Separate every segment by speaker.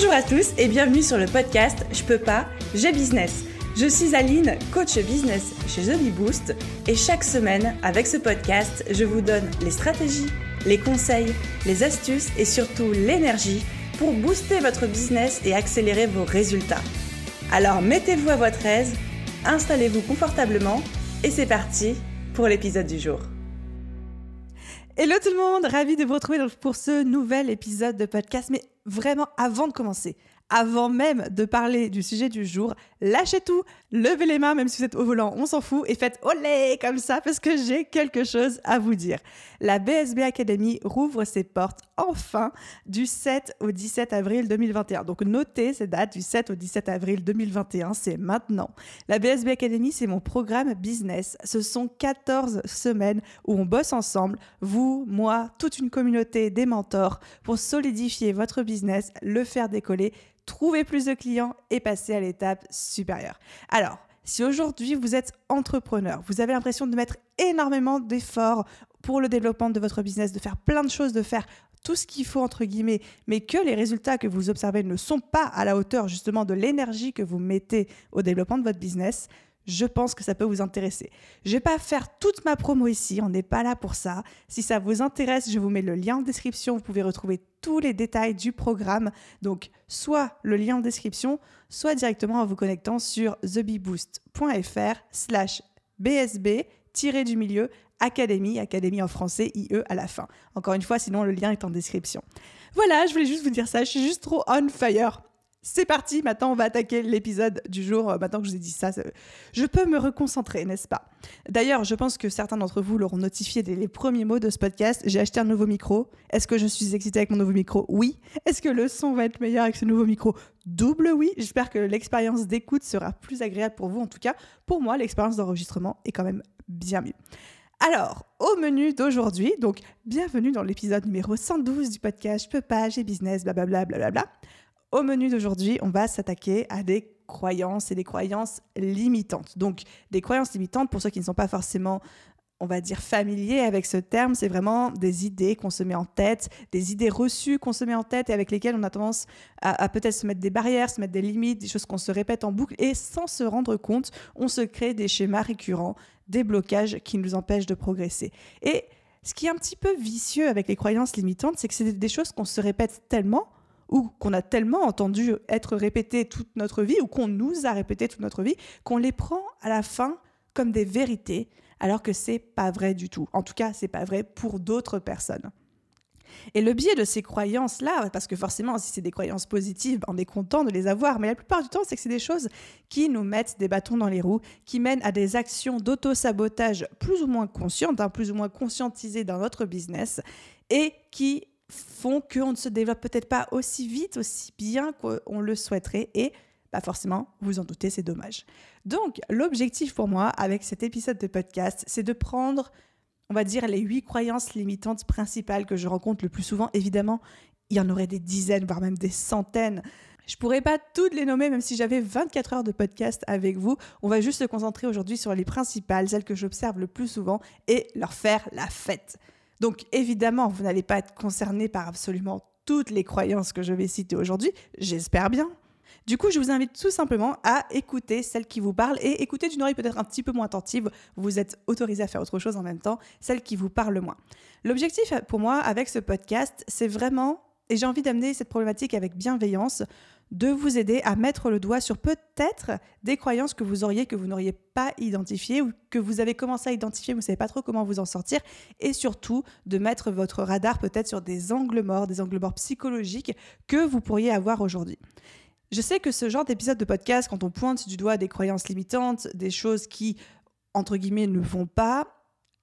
Speaker 1: Bonjour à tous et bienvenue sur le podcast Je peux pas, j'ai business. Je suis Aline, coach business chez The Bee Boost et chaque semaine, avec ce podcast, je vous donne les stratégies, les conseils, les astuces et surtout l'énergie pour booster votre business et accélérer vos résultats. Alors mettez-vous à votre aise, installez-vous confortablement et c'est parti pour l'épisode du jour. Hello tout le monde, ravi de vous retrouver pour ce nouvel épisode de podcast. Mais vraiment, avant de commencer, avant même de parler du sujet du jour, lâchez tout, levez les mains, même si vous êtes au volant, on s'en fout, et faites olé comme ça parce que j'ai quelque chose à vous dire. La BSB Academy rouvre ses portes enfin du 7 au 17 avril 2021. Donc notez ces dates du 7 au 17 avril 2021, c'est maintenant. La BSB Academy, c'est mon programme business. Ce sont 14 semaines où on bosse ensemble, vous, moi, toute une communauté, des mentors, pour solidifier votre business, le faire décoller, trouver plus de clients et passer à l'étape supérieure. Alors, si aujourd'hui vous êtes entrepreneur, vous avez l'impression de mettre énormément d'efforts pour le développement de votre business, de faire plein de choses, de faire tout ce qu'il faut entre guillemets, mais que les résultats que vous observez ne sont pas à la hauteur justement de l'énergie que vous mettez au développement de votre business, je pense que ça peut vous intéresser. Je ne vais pas faire toute ma promo ici, on n'est pas là pour ça. Si ça vous intéresse, je vous mets le lien en description. Vous pouvez retrouver tous les détails du programme. Donc, soit le lien en description, soit directement en vous connectant sur thebeeboost.fr/BSB-du-milieu Académie, Académie en français, IE à la fin. Encore une fois, sinon le lien est en description. Voilà, je voulais juste vous dire ça, je suis juste trop on fire. C'est parti, maintenant on va attaquer l'épisode du jour. Maintenant que je vous ai dit ça, je peux me reconcentrer, n'est-ce pas? D'ailleurs, je pense que certains d'entre vous l'auront notifié dès les premiers mots de ce podcast. J'ai acheté un nouveau micro. Est-ce que je suis excitée avec mon nouveau micro? Oui. Est-ce que le son va être meilleur avec ce nouveau micro? Double oui. J'espère que l'expérience d'écoute sera plus agréable pour vous. En tout cas, pour moi, l'expérience d'enregistrement est quand même bien mieux. Alors, au menu d'aujourd'hui, donc bienvenue dans l'épisode numéro 112 du podcast Je peux pas, j'ai business, blablabla, blablabla. Au menu d'aujourd'hui, on va s'attaquer à des croyances et des croyances limitantes. Donc, des croyances limitantes, pour ceux qui ne sont pas forcément, on va dire, familiers avec ce terme, c'est vraiment des idées qu'on se met en tête, des idées reçues qu'on se met en tête et avec lesquelles on a tendance à peut-être se mettre des barrières, se mettre des limites, des choses qu'on se répète en boucle et sans se rendre compte, on se crée des schémas récurrents, des blocages qui nous empêchent de progresser. Et ce qui est un petit peu vicieux avec les croyances limitantes, c'est que c'est des choses qu'on se répète tellement ou qu'on a tellement entendu être répétées toute notre vie, ou qu'on nous a répétées toute notre vie, qu'on les prend à la fin comme des vérités, alors que c'est pas vrai du tout. En tout cas, c'est pas vrai pour d'autres personnes. Et le biais de ces croyances-là, parce que forcément, si c'est des croyances positives, on est content de les avoir, mais la plupart du temps, c'est que c'est des choses qui nous mettent des bâtons dans les roues, qui mènent à des actions d'auto-sabotage plus ou moins conscientes, plus ou moins conscientisées dans notre business, et qui font qu'on ne se développe peut-être pas aussi vite, aussi bien qu'on le souhaiterait et forcément, vous en doutez, c'est dommage. Donc, l'objectif pour moi avec cet épisode de podcast, c'est de prendre, on va dire, les 8 croyances limitantes principales que je rencontre le plus souvent. Évidemment, il y en aurait des dizaines, voire même des centaines. Je ne pourrais pas toutes les nommer, même si j'avais 24 heures de podcast avec vous. On va juste se concentrer aujourd'hui sur les principales, celles que j'observe le plus souvent, et leur faire la fête. Donc évidemment, vous n'allez pas être concerné par absolument toutes les croyances que je vais citer aujourd'hui, j'espère bien. Du coup, je vous invite tout simplement à écouter celles qui vous parlent et écouter d'une oreille peut-être un petit peu moins attentive. Vous êtes autorisé à faire autre chose en même temps, celles qui vous parlent le moins. L'objectif pour moi avec ce podcast, c'est vraiment, et j'ai envie d'amener cette problématique avec bienveillance, de vous aider à mettre le doigt sur peut-être des croyances que vous auriez, que vous n'auriez pas identifiées ou que vous avez commencé à identifier, mais vous ne savez pas trop comment vous en sortir, et surtout de mettre votre radar peut-être sur des angles morts psychologiques que vous pourriez avoir aujourd'hui. Je sais que ce genre d'épisode de podcast, quand on pointe du doigt des croyances limitantes, des choses qui, entre guillemets, ne vont pas,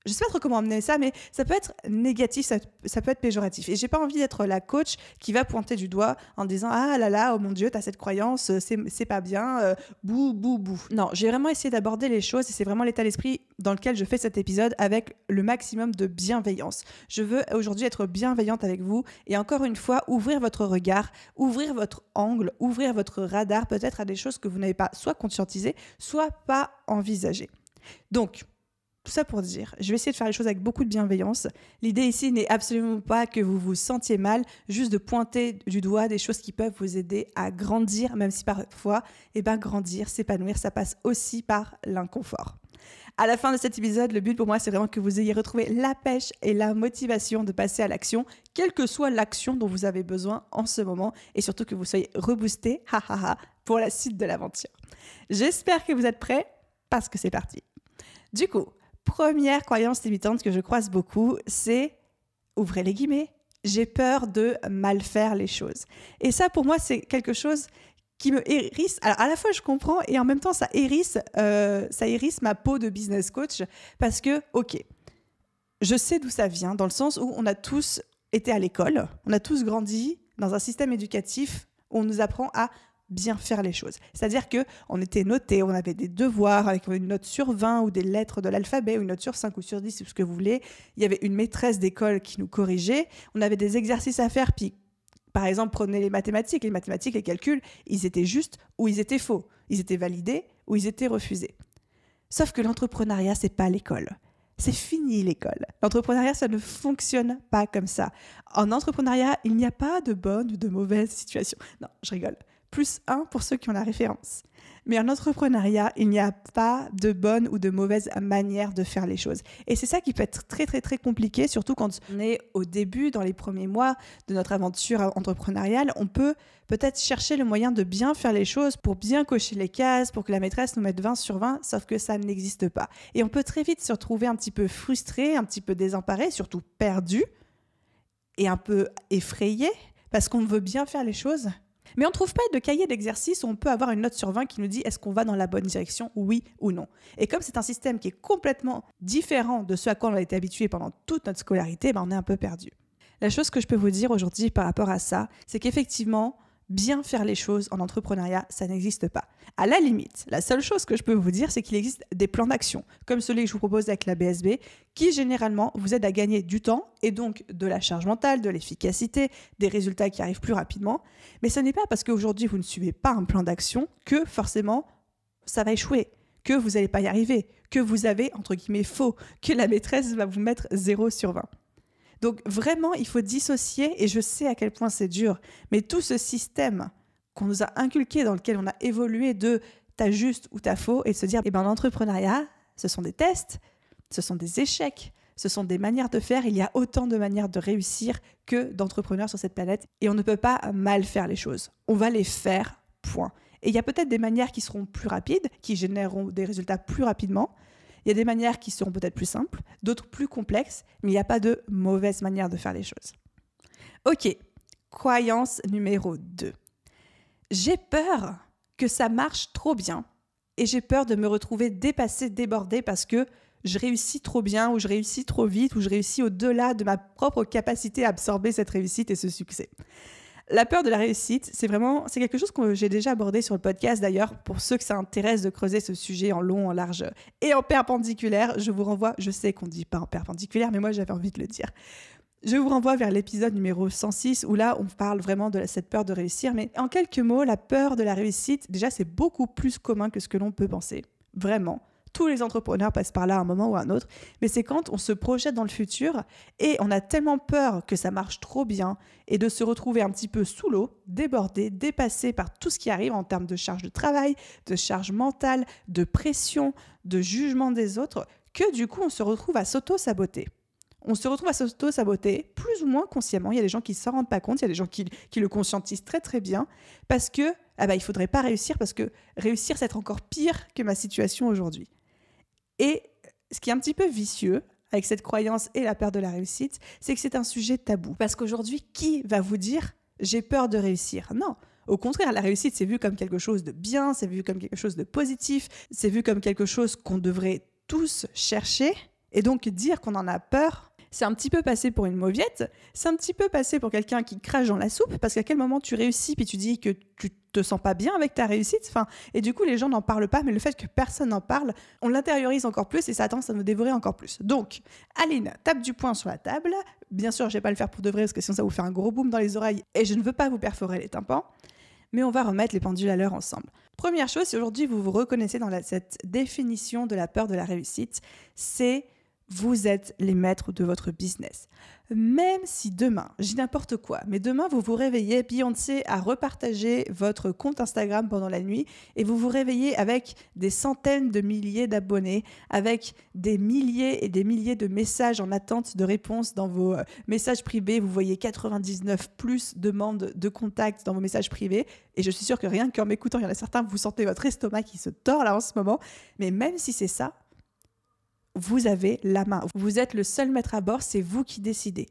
Speaker 1: je ne sais pas trop comment amener ça, mais ça peut être négatif, ça peut être péjoratif. Et je n'ai pas envie d'être la coach qui va pointer du doigt en disant « Ah là là, oh mon Dieu, tu as cette croyance, c'est pas bien, bouh, bouh, bouh ». Non, j'ai vraiment essayé d'aborder les choses et c'est vraiment l'état d'esprit dans lequel je fais cet épisode avec le maximum de bienveillance. Je veux aujourd'hui être bienveillante avec vous et encore une fois, ouvrir votre regard, ouvrir votre angle, ouvrir votre radar peut-être à des choses que vous n'avez pas soit conscientisées, soit pas envisagées. Donc, Tout ça pour dire, je vais essayer de faire les choses avec beaucoup de bienveillance. L'idée ici n'est absolument pas que vous vous sentiez mal, juste de pointer du doigt des choses qui peuvent vous aider à grandir, même si parfois, grandir, s'épanouir, ça passe aussi par l'inconfort. À la fin de cet épisode, le but pour moi, c'est vraiment que vous ayez retrouvé la pêche et la motivation de passer à l'action, quelle que soit l'action dont vous avez besoin en ce moment, et surtout que vous soyez reboosté, pour la suite de l'aventure. J'espère que vous êtes prêts, parce que c'est parti. Du coup, première croyance limitante que je croise beaucoup, c'est, ouvrez les guillemets, j'ai peur de mal faire les choses. Et ça, pour moi, c'est quelque chose qui me hérisse. Alors, à la fois, je comprends et en même temps, ça hérisse ma peau de business coach parce que, ok, je sais d'où ça vient, dans le sens où on a tous été à l'école, on a tous grandi dans un système éducatif où on nous apprend à bien faire les choses. C'est-à-dire qu'on était notés, on avait des devoirs avec une note sur 20 ou des lettres de l'alphabet, ou une note sur 5 ou sur 10, ou ce que vous voulez. Il y avait une maîtresse d'école qui nous corrigeait. On avait des exercices à faire, puis par exemple, prenez les mathématiques, les calculs, ils étaient justes ou ils étaient faux. Ils étaient validés ou ils étaient refusés. Sauf que l'entrepreneuriat, c'est pas l'école. C'est fini l'école. L'entrepreneuriat, ça ne fonctionne pas comme ça. En entrepreneuriat, il n'y a pas de bonne ou de mauvaise situation. Non, je rigole. +1 pour ceux qui ont la référence. Mais en entrepreneuriat, il n'y a pas de bonne ou de mauvaise manière de faire les choses. Et c'est ça qui peut être très, très, très compliqué, surtout quand on est au début, dans les premiers mois de notre aventure entrepreneuriale. On peut peut-être chercher le moyen de bien faire les choses pour bien cocher les cases, pour que la maîtresse nous mette 20 sur 20, sauf que ça n'existe pas. Et on peut très vite se retrouver un petit peu frustré, un petit peu désemparé, surtout perdu et un peu effrayé parce qu'on veut bien faire les choses. Mais on ne trouve pas de cahier d'exercice où on peut avoir une note sur 20 qui nous dit est-ce qu'on va dans la bonne direction, oui ou non. Et comme c'est un système qui est complètement différent de ce à quoi on a été habitué pendant toute notre scolarité, on est un peu perdu. La chose que je peux vous dire aujourd'hui par rapport à ça, c'est qu'effectivement, bien faire les choses en entrepreneuriat, ça n'existe pas. À la limite, la seule chose que je peux vous dire, c'est qu'il existe des plans d'action, comme celui que je vous propose avec la BSB, qui généralement vous aident à gagner du temps et donc de la charge mentale, de l'efficacité, des résultats qui arrivent plus rapidement. Mais ce n'est pas parce qu'aujourd'hui vous ne suivez pas un plan d'action que forcément ça va échouer, que vous n'allez pas y arriver, que vous avez, entre guillemets, faux, que la maîtresse va vous mettre 0 sur 20. Donc vraiment, il faut dissocier, et je sais à quel point c'est dur, mais tout ce système qu'on nous a inculqué, dans lequel on a évolué de t'as juste ou t'as faux, et de se dire, l'entrepreneuriat, ce sont des tests, ce sont des échecs, ce sont des manières de faire, il y a autant de manières de réussir que d'entrepreneurs sur cette planète, et on ne peut pas mal faire les choses. On va les faire, point. Et il y a peut-être des manières qui seront plus rapides, qui généreront des résultats plus rapidement. Il y a des manières qui seront peut-être plus simples, d'autres plus complexes, mais il n'y a pas de mauvaise manière de faire les choses. Ok, croyance numéro 2. J'ai peur que ça marche trop bien et j'ai peur de me retrouver dépassée, débordée parce que je réussis trop bien ou je réussis trop vite ou je réussis au-delà de ma propre capacité à absorber cette réussite et ce succès. La peur de la réussite, c'est quelque chose que j'ai déjà abordé sur le podcast d'ailleurs. Pour ceux que ça intéresse de creuser ce sujet en long, en large et en perpendiculaire, je vous renvoie, je sais qu'on ne dit pas en perpendiculaire, mais moi j'avais envie de le dire. Je vous renvoie vers l'épisode numéro 106 où là on parle vraiment de cette peur de réussir. Mais en quelques mots, la peur de la réussite, déjà c'est beaucoup plus commun que ce que l'on peut penser. Vraiment. Tous les entrepreneurs passent par là à un moment ou à un autre, mais c'est quand on se projette dans le futur et on a tellement peur que ça marche trop bien et de se retrouver un petit peu sous l'eau, débordé, dépassé par tout ce qui arrive en termes de charge de travail, de charge mentale, de pression, de jugement des autres, que du coup on se retrouve à s'auto-saboter. On se retrouve à s'auto-saboter plus ou moins consciemment. Il y a des gens qui ne s'en rendent pas compte, il y a des gens qui le conscientisent très très bien parce que il ne faudrait pas réussir parce que réussir c'est être encore pire que ma situation aujourd'hui. Et ce qui est un petit peu vicieux avec cette croyance et la peur de la réussite, c'est que c'est un sujet tabou. Parce qu'aujourd'hui, qui va vous dire « j'ai peur de réussir » ? Non. Au contraire, la réussite, c'est vu comme quelque chose de bien, c'est vu comme quelque chose de positif, c'est vu comme quelque chose qu'on devrait tous chercher. Et donc, dire qu'on en a peur, c'est un petit peu passé pour une mauviette, c'est un petit peu passé pour quelqu'un qui crache dans la soupe, parce qu'à quel moment tu réussis, puis tu dis que tu te sens pas bien avec ta réussite, et du coup les gens n'en parlent pas, mais le fait que personne n'en parle, on l'intériorise encore plus et ça a tendance à nous dévorer encore plus. Donc, Aline, tape du poing sur la table, bien sûr je vais pas le faire pour de vrai, parce que sinon ça vous fait un gros boom dans les oreilles, et je ne veux pas vous perforer les tympans, mais on va remettre les pendules à l'heure ensemble. Première chose, si aujourd'hui vous vous reconnaissez dans cette définition de la peur de la réussite, c'est vous êtes les maîtres de votre business. Même si demain, je dis n'importe quoi, mais demain vous vous réveillez, Beyoncé a repartagé votre compte Instagram pendant la nuit et vous vous réveillez avec des centaines de milliers d'abonnés, avec des milliers et des milliers de messages en attente de réponse dans vos messages privés. Vous voyez 99 plus demandes de contact dans vos messages privés et je suis sûre que rien qu'en m'écoutant, il y en a certains, vous sentez votre estomac qui se tord là en ce moment. Mais même si c'est ça, vous avez la main. Vous êtes le seul maître à bord, c'est vous qui décidez.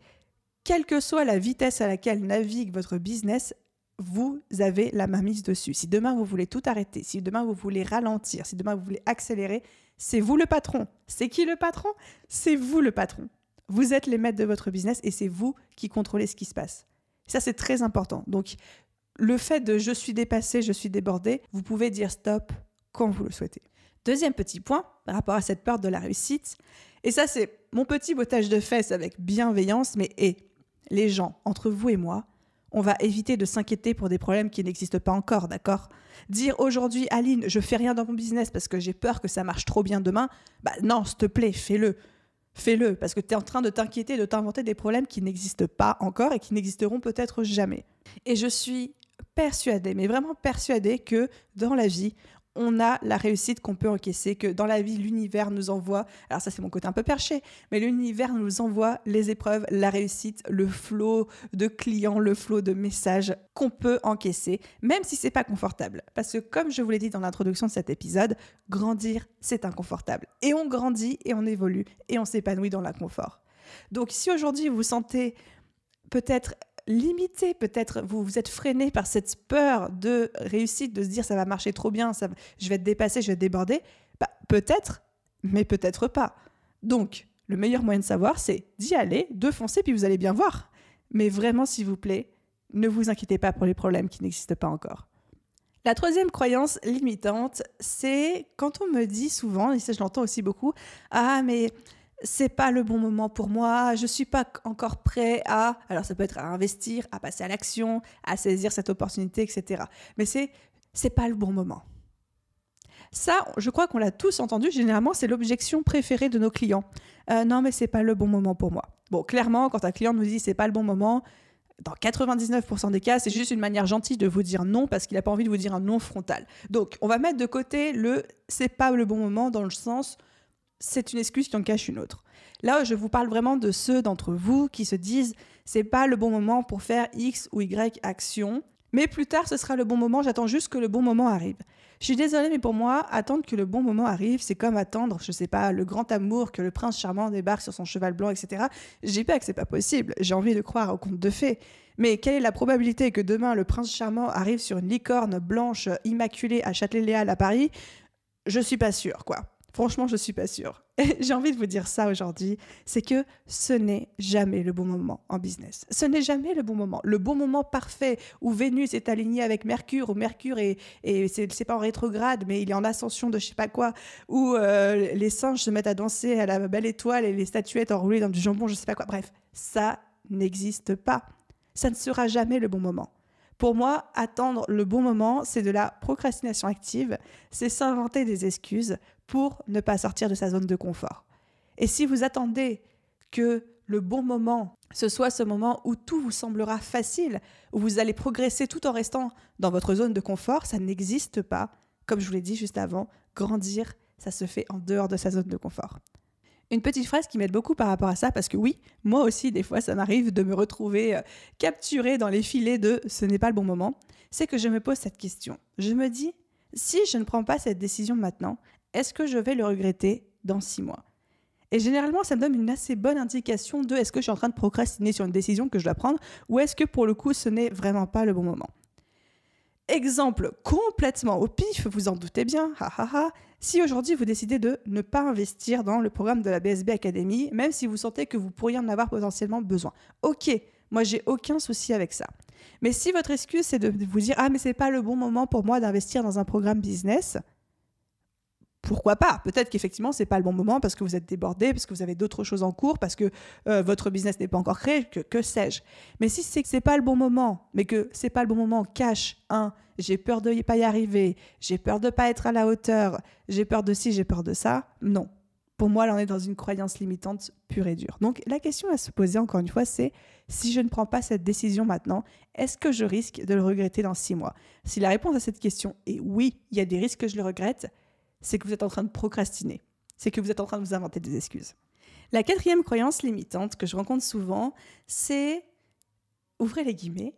Speaker 1: Quelle que soit la vitesse à laquelle navigue votre business, vous avez la main mise dessus. Si demain vous voulez tout arrêter, si demain vous voulez ralentir, si demain vous voulez accélérer, c'est vous le patron. C'est qui le patron ? C'est vous le patron. Vous êtes les maîtres de votre business et c'est vous qui contrôlez ce qui se passe. Ça, c'est très important. Donc, le fait de « je suis dépassé, je suis débordé », vous pouvez dire stop quand vous le souhaitez. Deuxième petit point, par rapport à cette peur de la réussite, et ça c'est mon petit bottage de fesses avec bienveillance, mais les gens, entre vous et moi, on va éviter de s'inquiéter pour des problèmes qui n'existent pas encore, d'accord ? Dire aujourd'hui, Aline, je fais rien dans mon business parce que j'ai peur que ça marche trop bien demain, non, s'il te plaît, fais-le. Fais-le, parce que tu es en train de t'inquiéter, de t'inventer des problèmes qui n'existent pas encore et qui n'existeront peut-être jamais. Et je suis persuadée, mais vraiment persuadée que dans la vie, on a la réussite qu'on peut encaisser, que dans la vie, l'univers nous envoie, alors ça c'est mon côté un peu perché, mais l'univers nous envoie les épreuves, la réussite, le flot de clients, le flot de messages qu'on peut encaisser, même si c'est pas confortable. Parce que comme je vous l'ai dit dans l'introduction de cet épisode, grandir, c'est inconfortable. Et on grandit et on évolue et on s'épanouit dans l'inconfort. Donc si aujourd'hui vous vous sentez peut-être limité, peut-être vous êtes freiné par cette peur de réussite, de se dire ça va marcher trop bien, je vais être dépassé, je vais être débordé, peut-être, mais peut-être pas. Donc, le meilleur moyen de savoir, c'est d'y aller, de foncer, puis vous allez bien voir. Mais vraiment, s'il vous plaît, ne vous inquiétez pas pour les problèmes qui n'existent pas encore. La troisième croyance limitante, c'est quand on me dit souvent, et ça je l'entends aussi beaucoup, « Ah, mais c'est pas le bon moment pour moi, je suis pas encore prêt à... » Alors ça peut être à investir, à passer à l'action, à saisir cette opportunité, etc. Mais c'est pas le bon moment. Ça, je crois qu'on l'a tous entendu, généralement c'est l'objection préférée de nos clients. Non mais c'est pas le bon moment pour moi. Bon, clairement, quand un client nous dit c'est pas le bon moment, dans 99% des cas, c'est juste une manière gentille de vous dire non parce qu'il n'a pas envie de vous dire un non frontal. Donc, on va mettre de côté le « c'est pas le bon moment » dans le sens « c'est une excuse qui en cache une autre ». Là, je vous parle vraiment de ceux d'entre vous qui se disent « c'est pas le bon moment pour faire X ou Y action, mais plus tard, ce sera le bon moment, j'attends juste que le bon moment arrive ». Je suis désolée, mais pour moi, attendre que le bon moment arrive, c'est comme attendre, je sais pas, le grand amour, que le prince charmant débarque sur son cheval blanc, etc. Je dis pas que c'est pas possible, j'ai envie de croire au conte de fées. Mais quelle est la probabilité que demain, le prince charmant arrive sur une licorne blanche immaculée à Châtelet-Léal à Paris ? Je suis pas sûre, quoi. Franchement, je suis pas sûre. Et j'ai envie de vous dire ça aujourd'hui, c'est que ce n'est jamais le bon moment en business. Ce n'est jamais le bon moment. Le bon moment parfait où Vénus est alignée avec Mercure, où Mercure c'est pas en rétrograde, mais il est en ascension de je sais pas quoi, où les singes se mettent à danser à la belle étoile et les statuettes enroulées dans du jambon, je sais pas quoi. Bref, ça n'existe pas. Ça ne sera jamais le bon moment. Pour moi, attendre le bon moment, c'est de la procrastination active, c'est s'inventer des excuses pour ne pas sortir de sa zone de confort. Et si vous attendez que le bon moment, ce soit ce moment où tout vous semblera facile, où vous allez progresser tout en restant dans votre zone de confort, ça n'existe pas. Comme je vous l'ai dit juste avant, grandir, ça se fait en dehors de sa zone de confort. Une petite phrase qui m'aide beaucoup par rapport à ça, parce que oui, moi aussi, des fois, ça m'arrive de me retrouver capturée dans les filets de « ce n'est pas le bon moment », c'est que je me pose cette question. Je me dis, si je ne prends pas cette décision maintenant, est-ce que je vais le regretter dans 6 mois ? Et généralement, ça me donne une assez bonne indication de est-ce que je suis en train de procrastiner sur une décision que je dois prendre ou est-ce que pour le coup, ce n'est vraiment pas le bon moment. Exemple complètement au pif, vous en doutez bien, si aujourd'hui vous décidez de ne pas investir dans le programme de la BSB Academy, même si vous sentez que vous pourriez en avoir potentiellement besoin, ok, moi j'ai aucun souci avec ça. Mais si votre excuse c'est de vous dire « Ah mais c'est pas le bon moment pour moi d'investir dans un programme business », pourquoi pas ? Peut-être qu'effectivement, ce n'est pas le bon moment parce que vous êtes débordé, parce que vous avez d'autres choses en cours, parce que votre business n'est pas encore créé, que sais-je. Mais si c'est que ce n'est pas le bon moment, mais que ce n'est pas le bon moment cache j'ai peur de ne pas y arriver, j'ai peur de ne pas être à la hauteur, j'ai peur de ci, j'ai peur de ça. Non. Pour moi, là, on est dans une croyance limitante pure et dure. Donc, la question à se poser, encore une fois, c'est si je ne prends pas cette décision maintenant, est-ce que je risque de le regretter dans 6 mois? Si la réponse à cette question est oui, il y a des risques que je le regrette, c'est que vous êtes en train de procrastiner. C'est que vous êtes en train de vous inventer des excuses. La 4e croyance limitante que je rencontre souvent, c'est, ouvrez les guillemets,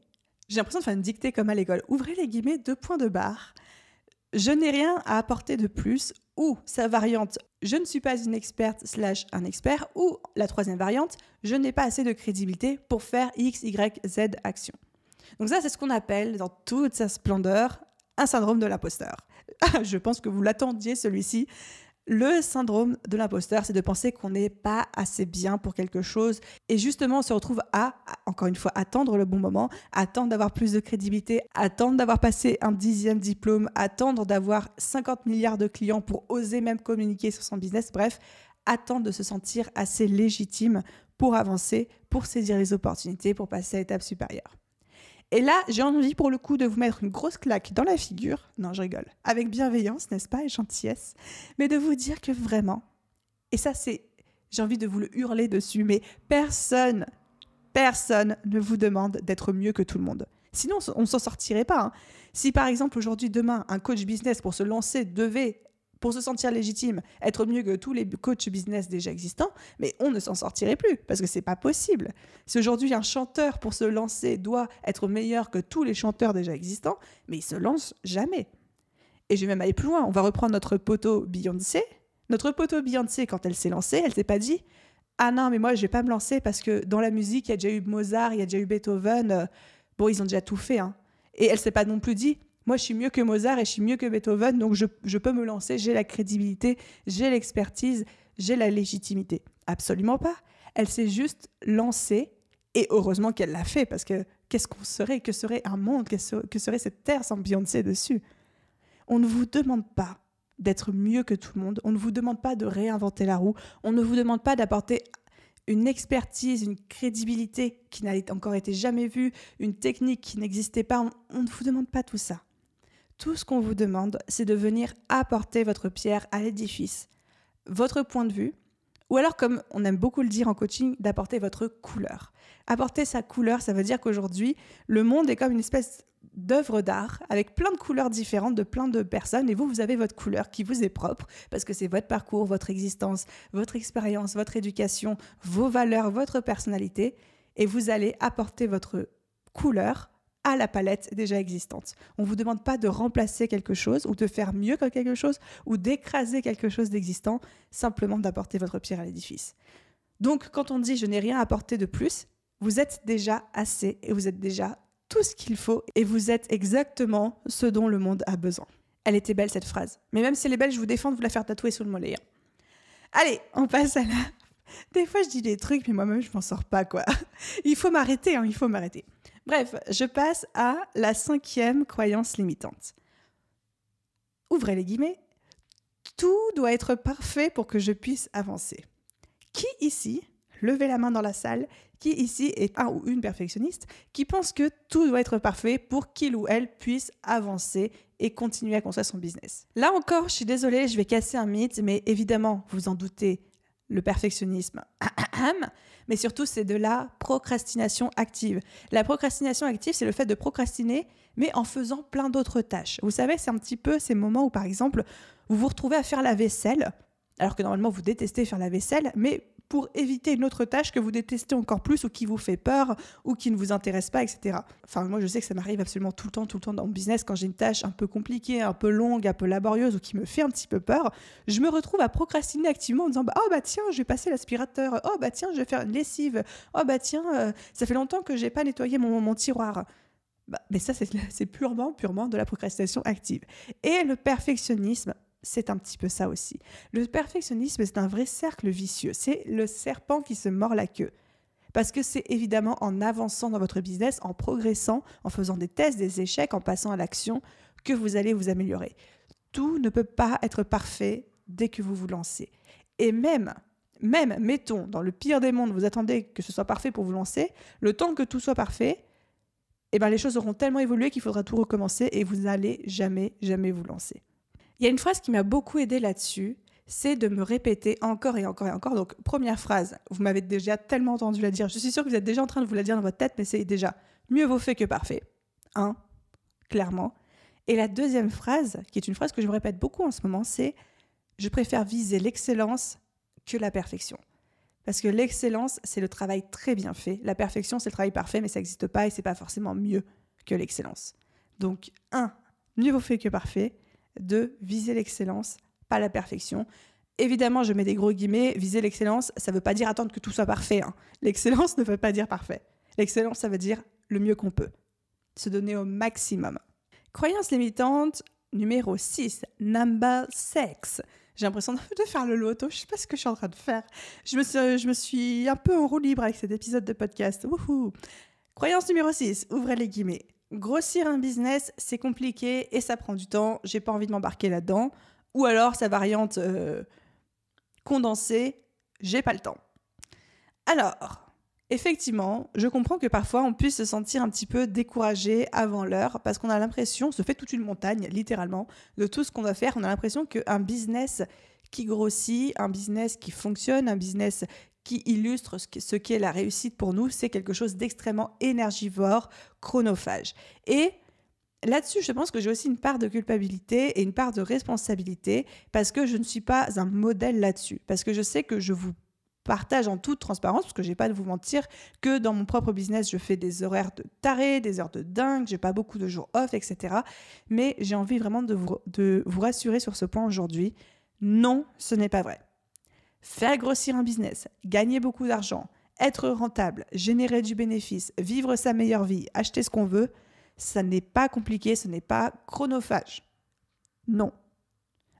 Speaker 1: j'ai l'impression de faire une dictée comme à l'école, ouvrez les guillemets, 2 points de barre, je n'ai rien à apporter de plus, ou sa variante, je ne suis pas une experte / un expert, ou la 3e variante, je n'ai pas assez de crédibilité pour faire X, Y, Z action. Donc ça, c'est ce qu'on appelle, dans toute sa splendeur, un syndrome de l'imposteur. Je pense que vous l'attendiez, celui-ci. Le syndrome de l'imposteur, c'est de penser qu'on n'est pas assez bien pour quelque chose. Et justement, on se retrouve à, encore une fois, attendre le bon moment, attendre d'avoir plus de crédibilité, attendre d'avoir passé un 10e diplôme, attendre d'avoir 50 milliards de clients pour oser même communiquer sur son business. Bref, attendre de se sentir assez légitime pour avancer, pour saisir les opportunités, pour passer à l'étape supérieure. Et là, j'ai envie pour le coup de vous mettre une grosse claque dans la figure. Non, je rigole. Avec bienveillance, n'est-ce pas, et gentillesse. Mais de vous dire que vraiment, et ça c'est, j'ai envie de vous le hurler dessus, mais personne ne vous demande d'être mieux que tout le monde. Sinon, on ne s'en sortirait pas. Si par exemple, aujourd'hui, demain, un coach business pour se lancer devait, pour se sentir légitime, être mieux que tous les coachs business déjà existants, mais on ne s'en sortirait plus, parce que c'est pas possible. Si aujourd'hui un chanteur pour se lancer doit être meilleur que tous les chanteurs déjà existants, mais il se lance jamais. Et je vais même aller plus loin, on va reprendre notre poteau Beyoncé. Notre poteau Beyoncé, quand elle s'est lancée, elle s'est pas dit « Ah non, mais moi je vais pas me lancer parce que dans la musique, il y a déjà eu Mozart, il y a déjà eu Beethoven, bon, ils ont déjà tout fait. » Et elle s'est pas non plus dit moi, je suis mieux que Mozart et je suis mieux que Beethoven, donc je peux me lancer, j'ai la crédibilité, j'ai l'expertise, j'ai la légitimité. Absolument pas. Elle s'est juste lancée, et heureusement qu'elle l'a fait, parce que qu'est-ce qu'on serait, que serait un monde, que serait cette terre sans Beyoncé dessus? On ne vous demande pas d'être mieux que tout le monde, on ne vous demande pas de réinventer la roue, on ne vous demande pas d'apporter une expertise, une crédibilité qui n'a encore été jamais vue, une technique qui n'existait pas, on ne vous demande pas tout ça. Tout ce qu'on vous demande, c'est de venir apporter votre pierre à l'édifice, votre point de vue, ou alors, comme on aime beaucoup le dire en coaching, d'apporter votre couleur. Apporter sa couleur, ça veut dire qu'aujourd'hui, le monde est comme une espèce d'œuvre d'art avec plein de couleurs différentes de plein de personnes, et vous avez votre couleur qui vous est propre, parce que c'est votre parcours, votre existence, votre expérience, votre éducation, vos valeurs, votre personnalité, et vous allez apporter votre couleur à la palette déjà existante. On ne vous demande pas de remplacer quelque chose ou de faire mieux que quelque chose ou d'écraser quelque chose d'existant, simplement d'apporter votre pierre à l'édifice. Donc, quand on dit « je n'ai rien à apporter de plus », vous êtes déjà assez et vous êtes déjà tout ce qu'il faut et vous êtes exactement ce dont le monde a besoin. Elle était belle cette phrase. Mais même si elle est belle, je vous défends de vous la faire tatouer sur le mollet. Allez, on passe à la... Des fois, je dis des trucs, mais moi-même, je m'en sors pas, quoi. Il faut m'arrêter, il faut m'arrêter. Bref, je passe à la 5e croyance limitante. Ouvrez les guillemets. Tout doit être parfait pour que je puisse avancer. Qui ici, levez la main dans la salle, qui ici est un ou une perfectionniste, qui pense que tout doit être parfait pour qu'il ou elle puisse avancer et continuer à construire son business. Là encore, je suis désolée, je vais casser un mythe, mais évidemment, vous en doutez, le perfectionnisme, mais surtout c'est de la procrastination active. La procrastination active, c'est le fait de procrastiner, mais en faisant plein d'autres tâches. Vous savez, c'est un petit peu ces moments où, par exemple, vous vous retrouvez à faire la vaisselle, alors que normalement vous détestez faire la vaisselle, mais pour éviter une autre tâche que vous détestez encore plus ou qui vous fait peur ou qui ne vous intéresse pas, etc. Enfin, moi, je sais que ça m'arrive absolument tout le temps dans mon business. Quand j'ai une tâche un peu compliquée, un peu longue, un peu laborieuse ou qui me fait un petit peu peur, je me retrouve à procrastiner activement en disant « Oh bah tiens, je vais passer l'aspirateur. Oh bah tiens, je vais faire une lessive. Oh bah tiens, ça fait longtemps que j'ai pas nettoyé mon tiroir. » Mais ça, c'est purement de la procrastination active. Et le perfectionnisme, c'est un petit peu ça aussi. Le perfectionnisme, c'est un vrai cercle vicieux. C'est le serpent qui se mord la queue. Parce que c'est évidemment en avançant dans votre business, en progressant, en faisant des tests, des échecs, en passant à l'action, que vous allez vous améliorer. Tout ne peut pas être parfait dès que vous vous lancez. Et même, mettons, dans le pire des mondes, vous attendez que ce soit parfait pour vous lancer, le temps que tout soit parfait, eh ben, les choses auront tellement évolué qu'il faudra tout recommencer et vous n'allez jamais, jamais vous lancer. Il y a une phrase qui m'a beaucoup aidée là-dessus, c'est de me répéter encore et encore et encore. Donc, première phrase, vous m'avez déjà tellement entendu la dire. Je suis sûre que vous êtes déjà en train de vous la dire dans votre tête, mais c'est déjà mieux vaut fait que parfait. Clairement. Et la deuxième phrase, qui est une phrase que je me répète beaucoup en ce moment, c'est « Je préfère viser l'excellence que la perfection ». Parce que l'excellence, c'est le travail très bien fait. La perfection, c'est le travail parfait, mais ça n'existe pas et c'est pas forcément mieux que l'excellence. Donc, mieux vaut fait que parfait. 2, viser l'excellence, pas la perfection. Évidemment, je mets des gros guillemets, viser l'excellence, ça ne veut pas dire attendre que tout soit parfait. L'excellence ne veut pas dire parfait. L'excellence, ça veut dire le mieux qu'on peut. Se donner au maximum. Croyance limitante numéro 6, number 6. J'ai l'impression de faire le loto, je ne sais pas ce que je suis en train de faire. Je me suis un peu en roue libre avec cet épisode de podcast. Wouhou. Croyance numéro 6, ouvrez les guillemets. Grossir un business, c'est compliqué et ça prend du temps. J'ai pas envie de m'embarquer là-dedans. Ou alors, sa variante condensée, j'ai pas le temps. Alors, effectivement, je comprends que parfois on puisse se sentir un petit peu découragé avant l'heure parce qu'on a l'impression, on se fait toute une montagne, littéralement, de tout ce qu'on va faire. On a l'impression qu'un business qui grossit, un business qui fonctionne, un business qui illustre ce qu'est la réussite pour nous, c'est quelque chose d'extrêmement énergivore, chronophage. Et là-dessus, je pense que j'ai aussi une part de culpabilité et une part de responsabilité parce que je ne suis pas un modèle là-dessus. Parce que je sais que je vous partage en toute transparence, parce que je n'ai pas de vous mentir, que dans mon propre business, je fais des horaires de taré, des heures de dingue, j'ai pas beaucoup de jours off, etc. Mais j'ai envie vraiment de vous rassurer sur ce point aujourd'hui. Non, ce n'est pas vrai. Faire grossir un business, gagner beaucoup d'argent, être rentable, générer du bénéfice, vivre sa meilleure vie, acheter ce qu'on veut, ça n'est pas compliqué, ce n'est pas chronophage. Non.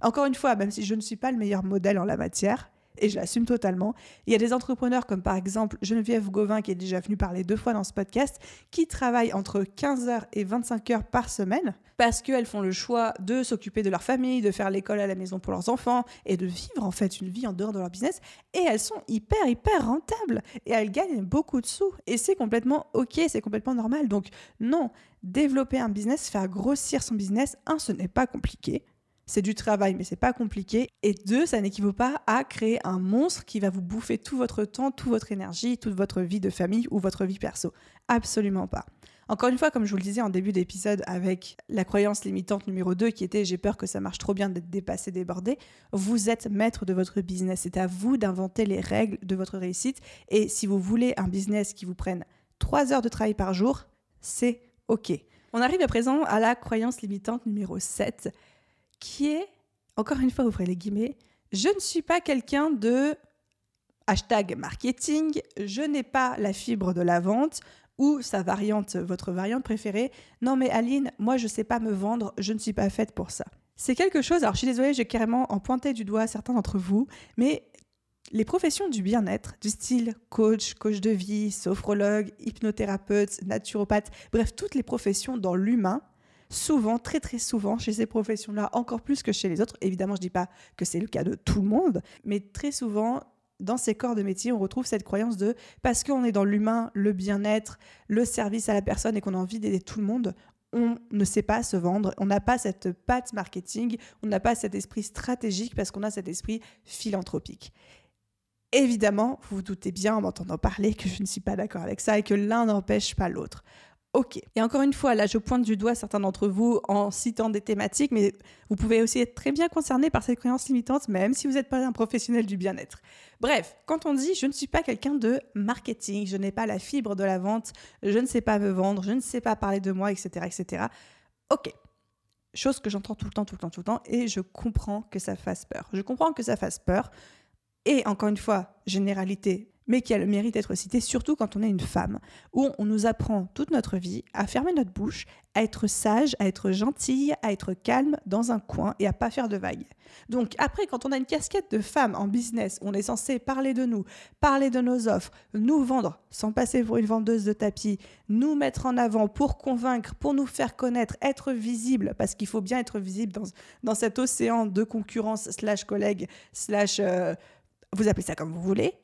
Speaker 1: Encore une fois, même si je ne suis pas le meilleur modèle en la matière, et je l'assume totalement, il y a des entrepreneurs comme par exemple Geneviève Gauvin, qui est déjà venue parler 2 fois dans ce podcast, qui travaillent entre 15 heures et 25 heures par semaine parce qu'elles font le choix de s'occuper de leur famille, de faire l'école à la maison pour leurs enfants et de vivre en fait une vie en dehors de leur business. Et elles sont hyper rentables et elles gagnent beaucoup de sous. Et c'est complètement OK, c'est complètement normal. Donc non, développer un business, faire grossir son business, ce n'est pas compliqué. C'est du travail, mais c'est pas compliqué. Et 2, ça n'équivaut pas à créer un monstre qui va vous bouffer tout votre temps, toute votre énergie, toute votre vie de famille ou votre vie perso. Absolument pas. Encore une fois, comme je vous le disais en début d'épisode avec la croyance limitante numéro 2 qui était « j'ai peur que ça marche trop bien d'être dépassé, débordé », vous êtes maître de votre business. C'est à vous d'inventer les règles de votre réussite. Et si vous voulez un business qui vous prenne 3 heures de travail par jour, c'est OK. On arrive à présent à la croyance limitante numéro 7 qui est, encore une fois, ouvrez les guillemets, je ne suis pas quelqu'un de #marketing, je n'ai pas la fibre de la vente ou sa variante, votre variante préférée. Non mais Aline, moi je ne sais pas me vendre, je ne suis pas faite pour ça. C'est quelque chose, alors je suis désolée, j'ai carrément en pointé du doigt certains d'entre vous, mais les professions du bien-être, du style coach de vie, sophrologue, hypnothérapeute, naturopathe, bref, toutes les professions dans l'humain, souvent, très très souvent, chez ces professions-là, encore plus que chez les autres, évidemment je ne dis pas que c'est le cas de tout le monde, mais très souvent, dans ces corps de métier, on retrouve cette croyance de parce qu'on est dans l'humain, le bien-être, le service à la personne et qu'on a envie d'aider tout le monde, on ne sait pas se vendre, on n'a pas cette patte marketing, on n'a pas cet esprit stratégique parce qu'on a cet esprit philanthropique. Évidemment, vous vous doutez bien en m'entendant parler que je ne suis pas d'accord avec ça et que l'un n'empêche pas l'autre. Ok. Et encore une fois, là, je pointe du doigt certains d'entre vous en citant des thématiques, mais vous pouvez aussi être très bien concerné par cette croyance limitante, même si vous n'êtes pas un professionnel du bien-être. Bref, quand on dit « je ne suis pas quelqu'un de marketing, je n'ai pas la fibre de la vente, je ne sais pas me vendre, je ne sais pas parler de moi, etc. etc. » Ok. Chose que j'entends tout le temps, et je comprends que ça fasse peur. Je comprends que ça fasse peur, et encore une fois, généralité, mais qui a le mérite d'être cité, surtout quand on est une femme, où on nous apprend toute notre vie à fermer notre bouche, à être sage, à être gentille, à être calme dans un coin et à pas faire de vagues. Donc après, quand on a une casquette de femme en business, on est censé parler de nous, parler de nos offres, nous vendre sans passer pour une vendeuse de tapis, nous mettre en avant pour convaincre, pour nous faire connaître, être visible, parce qu'il faut bien être visible dans cet océan de concurrence /collègue/ vous appelez ça comme vous voulez.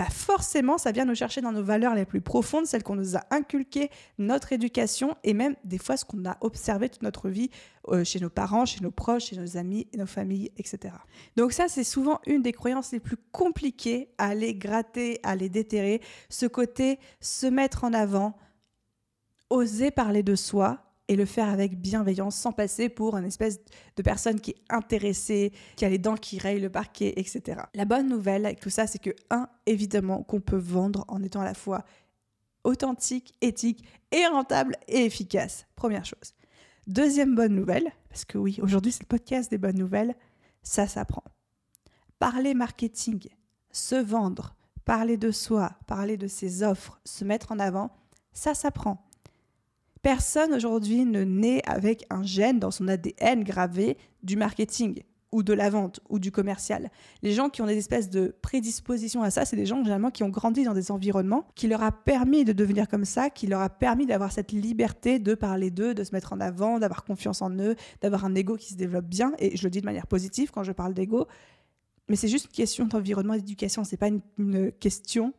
Speaker 1: forcément, ça vient nous chercher dans nos valeurs les plus profondes, celles qu'on nous a inculquées, notre éducation et même des fois ce qu'on a observé toute notre vie chez nos parents, chez nos proches, chez nos amis, nos familles, etc. Donc ça, c'est souvent une des croyances les plus compliquées à aller gratter, à aller déterrer. Ce côté, se mettre en avant, oser parler de soi et le faire avec bienveillance sans passer pour une espèce de personne qui est intéressée, qui a les dents qui rayent le parquet, etc. La bonne nouvelle avec tout ça, c'est que, évidemment, qu'on peut vendre en étant à la fois authentique, éthique et rentable et efficace. Première chose. Deuxième bonne nouvelle, parce que oui, aujourd'hui c'est le podcast des bonnes nouvelles, ça s'apprend. Parler marketing, se vendre, parler de soi, parler de ses offres, se mettre en avant, ça s'apprend. Personne aujourd'hui ne naît avec un gène dans son ADN gravé du marketing ou de la vente ou du commercial. Les gens qui ont des espèces de prédispositions à ça, c'est des gens généralement qui ont grandi dans des environnements qui leur a permis de devenir comme ça, qui leur a permis d'avoir cette liberté de parler d'eux, de se mettre en avant, d'avoir confiance en eux, d'avoir un ego qui se développe bien. Et je le dis de manière positive quand je parle d'ego, mais c'est juste une question d'environnement et d'éducation. C'est pas une question,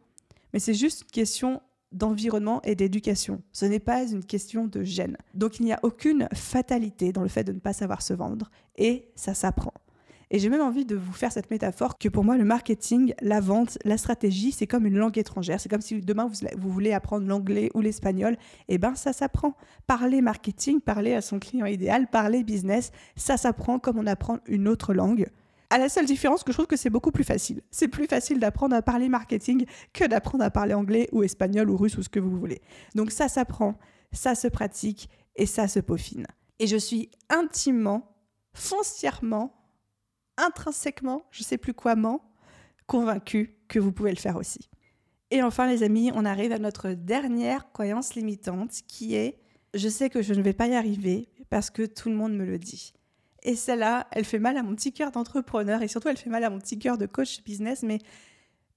Speaker 1: mais c'est juste une question d'environnement et d'éducation. Ce n'est pas une question de gène. Donc il n'y a aucune fatalité dans le fait de ne pas savoir se vendre et ça s'apprend. Et j'ai même envie de vous faire cette métaphore que pour moi le marketing, la vente, la stratégie, c'est comme une langue étrangère. C'est comme si demain vous voulez apprendre l'anglais ou l'espagnol, et ben ça s'apprend. Parler marketing, parler à son client idéal, parler business, ça s'apprend comme on apprend une autre langue. À la seule différence que je trouve que c'est beaucoup plus facile. C'est plus facile d'apprendre à parler marketing que d'apprendre à parler anglais ou espagnol ou russe ou ce que vous voulez. Donc ça s'apprend, ça se pratique et ça se peaufine. Et je suis intimement, foncièrement, intrinsèquement, je sais plus quoi, convaincue que vous pouvez le faire aussi. Et enfin les amis, on arrive à notre dernière croyance limitante qui est « je sais que je ne vais pas y arriver parce que tout le monde me le dit ». Et celle-là, elle fait mal à mon petit cœur d'entrepreneur et surtout elle fait mal à mon petit cœur de coach business, mais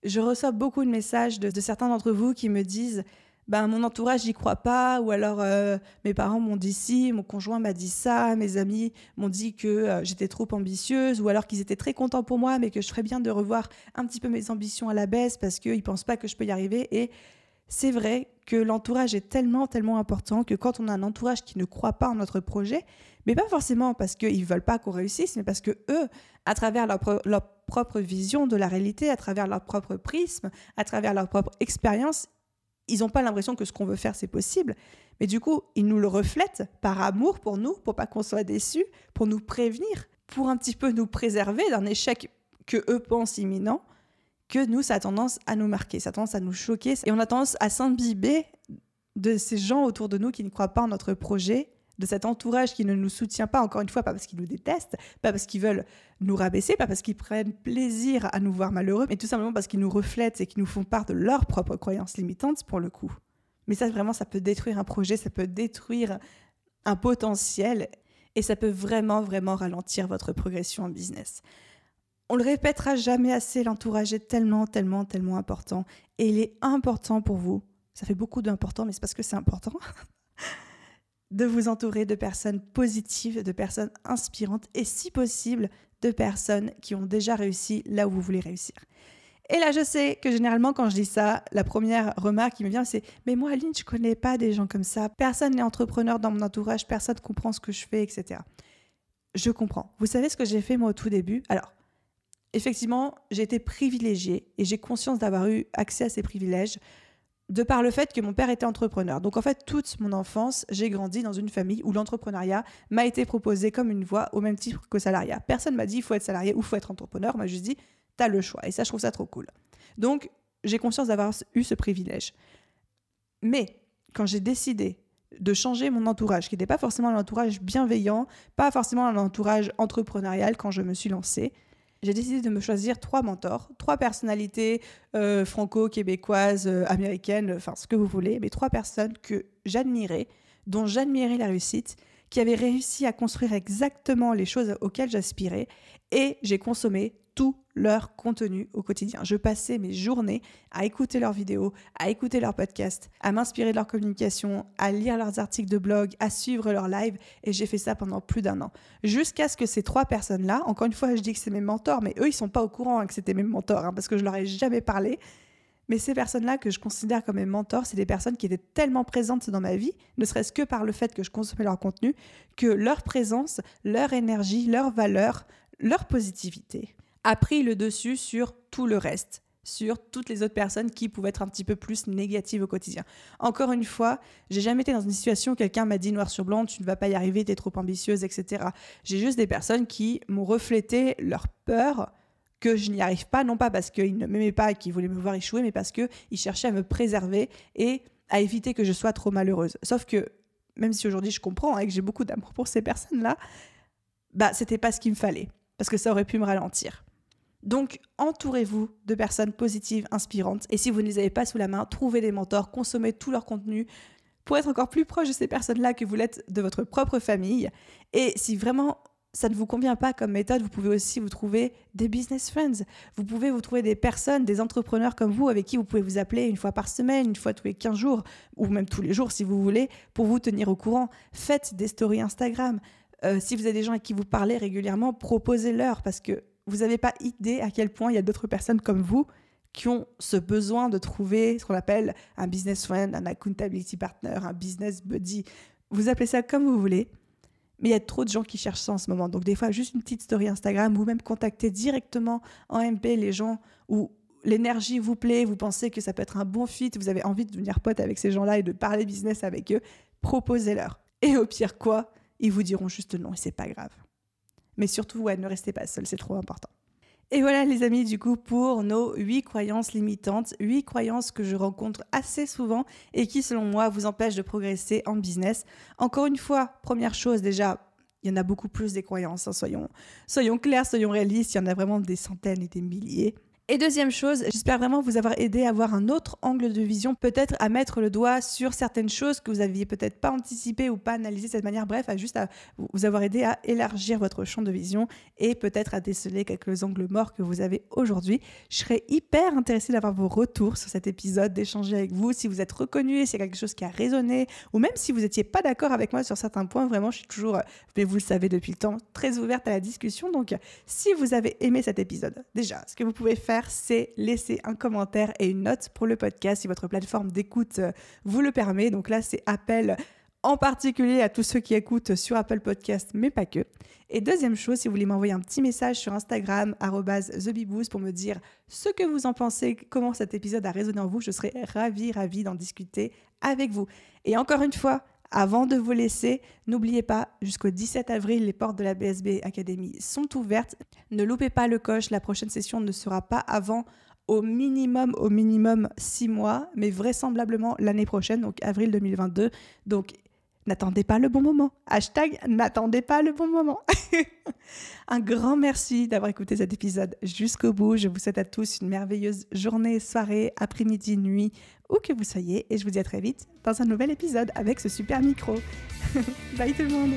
Speaker 1: je reçois beaucoup de messages de certains d'entre vous qui me disent mon entourage n'y croit pas, ou alors mes parents m'ont dit ci, mon conjoint m'a dit ça, mes amis m'ont dit que j'étais trop ambitieuse, ou alors qu'ils étaient très contents pour moi mais que je ferais bien de revoir un petit peu mes ambitions à la baisse parce qu'ils ne pensent pas que je peux y arriver. Et c'est vrai que l'entourage est tellement, tellement important que quand on a un entourage qui ne croit pas en notre projet, mais pas forcément parce qu'ils ne veulent pas qu'on réussisse, mais parce que eux, à travers leur propre vision de la réalité, à travers leur propre prisme, à travers leur propre expérience, ils n'ont pas l'impression que ce qu'on veut faire, c'est possible. Mais du coup, ils nous le reflètent par amour pour nous, pour pas qu'on soit déçus, pour nous prévenir, pour un petit peu nous préserver d'un échec que eux pensent imminent, que nous, ça a tendance à nous marquer, ça a tendance à nous choquer. Et on a tendance à s'imbiber de ces gens autour de nous qui ne croient pas en notre projet, de cet entourage qui ne nous soutient pas, encore une fois, pas parce qu'ils nous détestent, pas parce qu'ils veulent nous rabaisser, pas parce qu'ils prennent plaisir à nous voir malheureux, mais tout simplement parce qu'ils nous reflètent et qu'ils nous font part de leurs propres croyances limitantes pour le coup. Mais ça, vraiment, ça peut détruire un projet, ça peut détruire un potentiel et ça peut vraiment, vraiment ralentir votre progression en business. On le répétera jamais assez, l'entourage est tellement, tellement, tellement important. Et il est important pour vous, ça fait beaucoup d'important, mais c'est parce que c'est important, de vous entourer de personnes positives, de personnes inspirantes et si possible, de personnes qui ont déjà réussi là où vous voulez réussir. Et là, je sais que généralement, quand je dis ça, la première remarque qui me vient, c'est « Mais moi, Aline, je connais pas des gens comme ça. Personne n'est entrepreneur dans mon entourage, personne ne comprend ce que je fais, etc. » Je comprends. Vous savez ce que j'ai fait moi au tout début ? Alors, effectivement, j'ai été privilégiée et j'ai conscience d'avoir eu accès à ces privilèges de par le fait que mon père était entrepreneur. Donc en fait, toute mon enfance, j'ai grandi dans une famille où l'entrepreneuriat m'a été proposé comme une voie au même titre que salariat. Personne m'a dit il faut être salarié ou il faut être entrepreneur. On m'a juste dit t'as le choix. Et ça, je trouve ça trop cool. Donc, j'ai conscience d'avoir eu ce privilège. Mais quand j'ai décidé de changer mon entourage, qui n'était pas forcément un entourage bienveillant, pas forcément un entourage entrepreneurial quand je me suis lancée, j'ai décidé de me choisir 3 mentors, 3 personnalités franco-québécoises, américaines, enfin ce que vous voulez, mais 3 personnes que j'admirais, dont j'admirais la réussite, qui avaient réussi à construire exactement les choses auxquelles j'aspirais, et j'ai consommé tout leur contenu au quotidien. Je passais mes journées à écouter leurs vidéos, à écouter leurs podcasts, à m'inspirer de leur communication, à lire leurs articles de blog, à suivre leurs lives, et j'ai fait ça pendant plus d'1 an. Jusqu'à ce que ces 3 personnes-là, encore une fois, je dis que c'est mes mentors, mais eux, ils sont pas au courant que c'était mes mentors, parce que je leur ai jamais parlé, Mais ces personnes-là que je considère comme mes mentors, c'est des personnes qui étaient tellement présentes dans ma vie, ne serait-ce que par le fait que je consommais leur contenu, que leur présence, leur énergie, leur valeur, leur positivité a pris le dessus sur tout le reste, sur toutes les autres personnes qui pouvaient être un petit peu plus négatives au quotidien. Encore une fois, j'ai jamais été dans une situation où quelqu'un m'a dit noir sur blanc, tu ne vas pas y arriver, tu es trop ambitieuse, etc. J'ai juste des personnes qui m'ont reflété leur peur que je n'y arrive pas, non pas parce qu'ils ne m'aimaient pas et qu'ils voulaient me voir échouer, mais parce qu'ils cherchaient à me préserver et à éviter que je sois trop malheureuse. Sauf que, même si aujourd'hui je comprends et que j'ai beaucoup d'amour pour ces personnes-là, c'était pas ce qu'il me fallait, parce que ça aurait pu me ralentir. Donc, entourez-vous de personnes positives, inspirantes, et si vous ne les avez pas sous la main, trouvez des mentors, consommez tout leur contenu pour être encore plus proche de ces personnes-là que vous l'êtes de votre propre famille. Et si vraiment ça ne vous convient pas comme méthode, vous pouvez aussi vous trouver des business friends. Vous pouvez vous trouver des personnes, des entrepreneurs comme vous, avec qui vous pouvez vous appeler une fois par semaine, une fois tous les 15 jours, ou même tous les jours si vous voulez, pour vous tenir au courant. Faites des stories Instagram. Si vous avez des gens avec qui vous parlez régulièrement, proposez-leur, parce que vous n'avez pas idée à quel point il y a d'autres personnes comme vous qui ont ce besoin de trouver ce qu'on appelle un business friend, un accountability partner, un business buddy. Vous appelez ça comme vous voulez. Mais il y a trop de gens qui cherchent ça en ce moment. Donc des fois, juste une petite story Instagram ou même contacter directement en MP les gens où l'énergie vous plaît, vous pensez que ça peut être un bon fit, vous avez envie de devenir pote avec ces gens-là et de parler business avec eux, proposez-leur. Et au pire quoi, ils vous diront juste non et c'est pas grave. Mais surtout, ne restez pas seul, c'est trop important. Et voilà les amis, du coup, pour nos 8 croyances limitantes, 8 croyances que je rencontre assez souvent et qui, selon moi, vous empêchent de progresser en business. Encore une fois, première chose, déjà, il y en a beaucoup plus des croyances, hein, soyons clairs, soyons réalistes, il y en a vraiment des centaines et des milliers. Et deuxième chose, j'espère vraiment vous avoir aidé à avoir un autre angle de vision, peut-être à mettre le doigt sur certaines choses que vous aviez peut-être pas anticipées ou pas analysées de cette manière, bref, à vous avoir aidé à élargir votre champ de vision et peut-être à déceler quelques angles morts que vous avez aujourd'hui. Je serais hyper intéressée d'avoir vos retours sur cet épisode, d'échanger avec vous, si vous êtes reconnu, s'il y a quelque chose qui a résonné, ou même si vous n'étiez pas d'accord avec moi sur certains points, vraiment, je suis toujours, mais vous le savez depuis le temps, très ouverte à la discussion. Donc, si vous avez aimé cet épisode, déjà, ce que vous pouvez faire, c'est laisser un commentaire et une note pour le podcast si votre plateforme d'écoute vous le permet. Donc là, c'est appel en particulier à tous ceux qui écoutent sur Apple Podcast, mais pas que. Et deuxième chose, si vous voulez m'envoyer un petit message sur Instagram, @thebiboost, pour me dire ce que vous en pensez, comment cet épisode a résonné en vous, je serais ravie d'en discuter avec vous. Et encore une fois, avant de vous laisser, n'oubliez pas, jusqu'au 17 avril, les portes de la BSB Academy sont ouvertes. Ne loupez pas le coche, la prochaine session ne sera pas avant au minimum 6 mois, mais vraisemblablement l'année prochaine, donc avril 2022. Donc, n'attendez pas le bon moment. #n'attendez pas le bon moment. Un grand merci d'avoir écouté cet épisode jusqu'au bout. Je vous souhaite à tous une merveilleuse journée, soirée, après-midi, nuit, où que vous soyez. Et je vous dis à très vite dans un nouvel épisode avec ce super micro. Bye tout le monde.